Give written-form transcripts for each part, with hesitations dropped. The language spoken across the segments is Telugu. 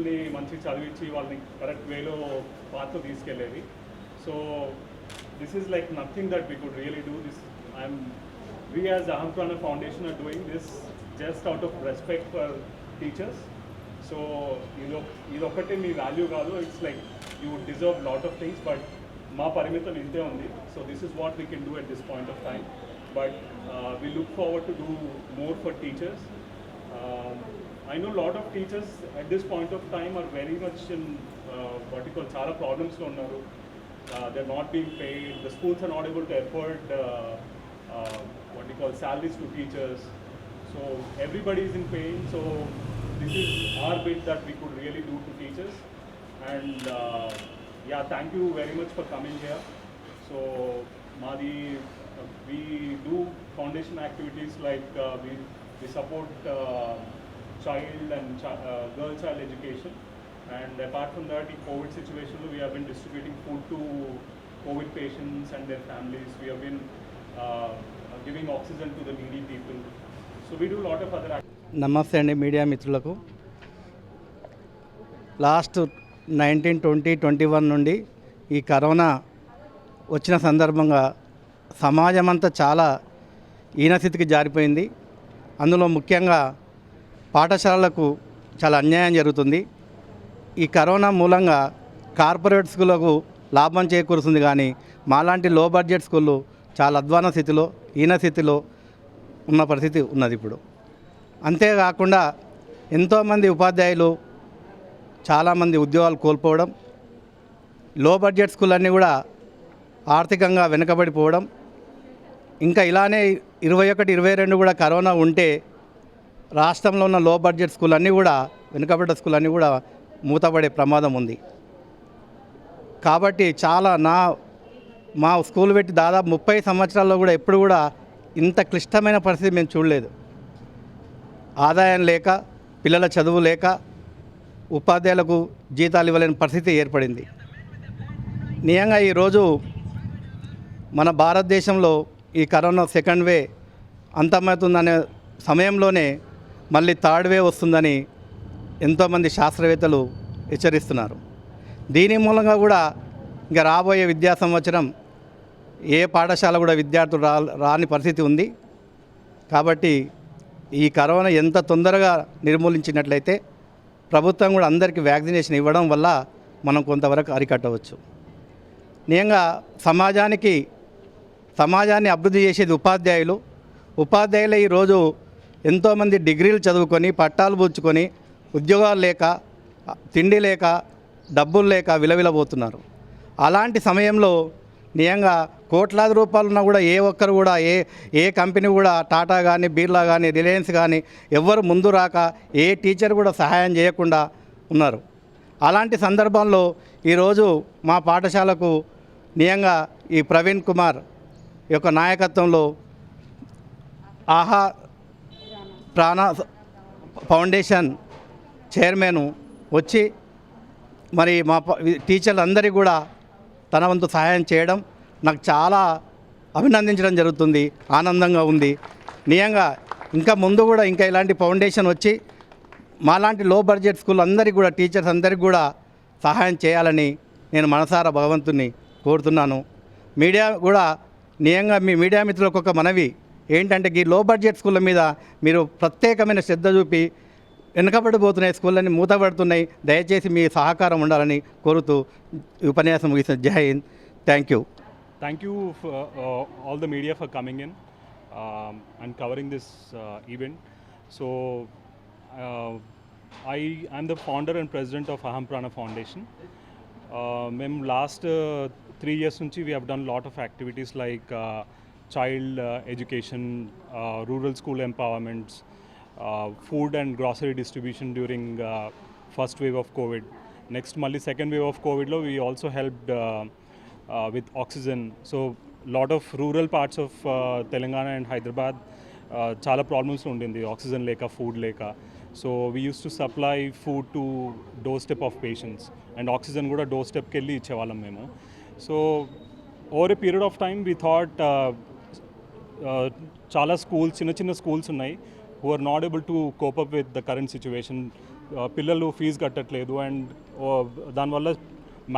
పిల్లల్ని మంచి చదివించి వాళ్ళని కరెక్ట్ వేలో పాత్ర తీసుకెళ్ళేది. So this is like nothing that we could really do. We as Aham Prana Foundation are doing this just out of respect for teachers. So idokate mee value kaadu, it's like you would deserve lot of things, but ma parimitam inte undi. So this is what we can do at this point of time, but we look forward to do more for teachers. I know a lot of teachers at this point of time are very much in what you call chala problems lo unnaru. They're not being paid. The schools are not able to afford what you call salaries to teachers. So everybody is in pain. So this is our bit that we could really do to teachers. And yeah, thank you very much for coming here. So we do foundation activities like we support child and girl child education. And apart from that, in COVID situation, we have been distributing food to COVID patients and their families. We have been giving oxygen to the needy people. So we do a lot of other activities. నమస్తే అండి మీడియా మిత్రులకు. లాస్ట్ 1920-21 నుండి ఈ కరోనా వచ్చిన సందర్భంగా సమాజం అంతా చాలా హీనస్థితికి జారిపోయింది. అందులో ముఖ్యంగా పాఠశాలలకు చాలా అన్యాయం జరుగుతుంది. ఈ కరోనా మూలంగా కార్పొరేట్ స్కూళ్ళకు లాభం చేకూరుస్తుంది, కానీ మాలాంటి లో బడ్జెట్ స్కూళ్ళు చాలా అధ్వాన స్థితిలో హీన స్థితిలో ఉన్న పరిస్థితి ఉన్నది ఇప్పుడు. అంతేకాకుండా ఎంతోమంది ఉపాధ్యాయులు చాలామంది ఉద్యోగాలు కోల్పోవడం, లో బడ్జెట్ స్కూళ్ళన్నీ కూడా ఆర్థికంగా వెనుకబడిపోవడం, ఇంకా ఇలానే 21-22 కూడా కరోనా ఉంటే రాష్ట్రంలో ఉన్న లో బడ్జెట్ స్కూల్ అన్నీ కూడా వెనుకబడ్డ స్కూల్ అన్నీ కూడా మూతపడే ప్రమాదం ఉంది. కాబట్టి చాలా మా స్కూల్ పెట్టి దాదాపు 30 సంవత్సరాల్లో కూడా ఎప్పుడు కూడా ఇంత క్లిష్టమైన పరిస్థితి మేము చూడలేదు. ఆదాయం లేక, పిల్లల చదువు లేక, ఉపాధ్యాయులకు జీతాలు ఇవ్వలేని పరిస్థితి ఏర్పడింది. నిజంగా ఈరోజు మన భారతదేశంలో ఈ కరోనా సెకండ్ వే అంతమవుతుందనే సమయంలోనే మళ్ళీ థర్డ్ వే వస్తుందని ఎంతోమంది శాస్త్రవేత్తలు హెచ్చరిస్తున్నారు. దీని మూలంగా కూడా ఇంకా రాబోయే విద్యా సంవత్సరం ఏ పాఠశాల కూడా విద్యార్థులు రాని పరిస్థితి ఉంది. కాబట్టి ఈ కరోనా ఎంత తొందరగా నిర్మూలించినట్లయితే ప్రభుత్వం కూడా అందరికీ వ్యాక్సినేషన్ ఇవ్వడం వల్ల మనం కొంతవరకు అరికట్టవచ్చు. నిజంగా సమాజాన్ని అభివృద్ధి చేసేది ఉపాధ్యాయులే ఈరోజు ఎంతోమంది డిగ్రీలు చదువుకొని పట్టాలు పుచ్చుకొని ఉద్యోగాలు లేక, తిండి లేక, డబ్బులు లేక విలవిలబోతున్నారు. అలాంటి సమయంలో నిజంగా కోట్లాది రూపాయలున్నా కూడా ఏ ఒక్కరు కూడా ఏ కంపెనీ కూడా టాటా కానీ, బిర్లా కానీ, రిలయన్స్ కానీ ఎవ్వరు ముందు రాక ఏ టీచర్ కూడా సహాయం చేయకుండా ఉన్నారు. అలాంటి సందర్భంలో ఈరోజు మా పాఠశాలకు నిజంగా ఈ ప్రవీణ్ కుమార్ యొక్క నాయకత్వంలో ఆహా ప్రాణ ఫౌండేషన్ చైర్మన్ వచ్చి మరి మా టీచర్లందరికీ కూడా తన వంతు సహాయం చేయడం నాకు చాలా అభినందించడం జరుగుతుంది, ఆనందంగా ఉంది. నిజంగా ఇంకా ముందు కూడా ఇంకా ఇలాంటి ఫౌండేషన్ వచ్చి మాలాంటి లో బడ్జెట్ స్కూల్ అందరికీ కూడా టీచర్స్ అందరికీ కూడా సహాయం చేయాలని నేను మనసారా భగవంతుని కోరుతున్నాను. మీడియా కూడా నిజంగా మీ మీడియా మిత్రులకు ఒక మనవి ఏంటంటే, ఈ లో బడ్జెట్ స్కూళ్ళ మీద మీరు ప్రత్యేకమైన శ్రద్ధ చూపి వెనుకబడిపోతున్నాయి, స్కూళ్ళని మూతపడుతున్నాయి, దయచేసి మీ సహకారం ఉండాలని కోరుతూ ఉపన్యాసం ముగిసిన. జై Hind. Thank you. Thank you for all the media for coming in and covering this event. So I am the founder and president of Aham Prana Foundation. Last 3 years nunchi we have done a lot of activities like child education, rural school empowerments, food and grocery distribution during first wave of COVID. Next malli second wave of COVID lo we also helped with oxygen. So lot of rural parts of Telangana and Hyderabad chala problems undindi, oxygen leka, food leka. So we used to supply food to doorstep of patients and oxygen kuda doorstep kelli ichevallam memo. So over a period of time we thought chala schools, chinna schools unnai who are not able to cope up with the current situation. పిల్లలు ఫీజు కట్టట్లేదు అండ్ దానివల్ల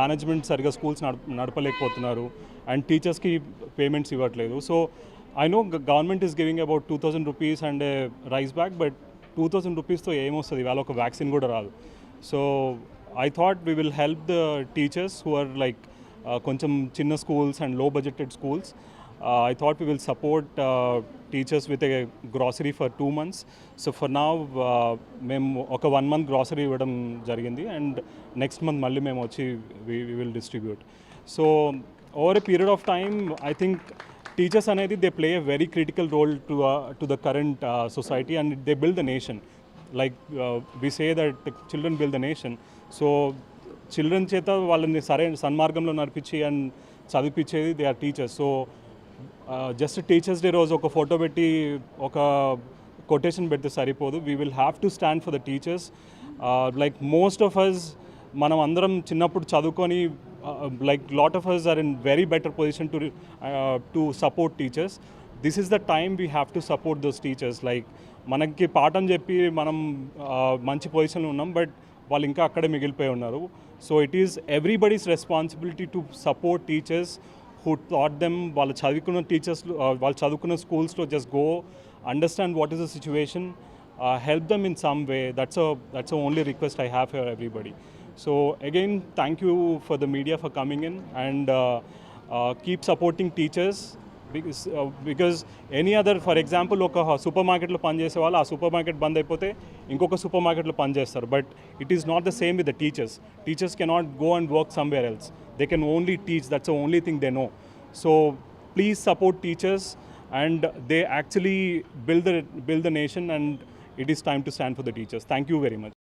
మేనేజ్మెంట్ సరిగా స్కూల్స్ నడపలేకపోతున్నారు అండ్ టీచర్స్కి పేమెంట్స్ ఇవ్వట్లేదు. So I know government is giving about 2,000 rupees and rice bag, but 2,000 రూపీస్తో ఏమొస్తుంది, ఇవాళ ఒక వ్యాక్సిన్ కూడా రాదు. So I thought we will help the teachers who are like కొంచెం చిన్న schools and low budgeted schools. I thought we will support teachers with a grocery for 2 months. So for now, మేము ఒక 1 month grocery ఇవ్వడం జరిగింది అండ్ నెక్స్ట్ మంత్ మళ్ళీ మేము వచ్చి we will distribute. So over a period of time, I think teachers అనేది they play a very critical role to the current society and they build the nation. Like we say that the children build the nation. So children చేత వాళ్ళని సరైన సన్మార్గంలో నడిపించి అండ్ చదివించేది they are teachers. So just teachers day రోజు ఒక ఫోటో పెట్టి ఒక కొటేషన్ పెడితే సరిపోదు. We will have to stand for the teachers. Like most of us మనం అందరం చిన్నప్పుడు చదువుకొని like lot of us are in very better position to support teachers. This is the time we have to support those teachers. Like మనకి పాఠం చెప్పి మనం మంచి పొజిషన్లో ఉన్నాం, బట్ వాళ్ళు ఇంకా అక్కడే మిగిలిపోయి ఉన్నారు. So it is everybody's responsibility to support teachers who taught them. వాళ్ళు చదువుకున్న టీచర్స్ వాళ్ళు చదువుకున్న స్కూల్స్లో just go understand what is the situation, help them in some way. That's the only request I have for everybody. So again, thank you for the media for coming in and keep supporting teachers. Because any other, for example, ఒక సూపర్ మార్కెట్లో పనిచేసే వాళ్ళు ఆ సూపర్ మార్కెట్ బంద్ అయిపోతే ఇంకొక సూపర్ మార్కెట్లో పనిచేస్తారు. But it is not the same with the teachers. Teachers cannot go and work somewhere else. They can only teach. That's the only thing they know. So please support teachers and they actually build the nation and it is time to stand for the teachers. Thank you very much.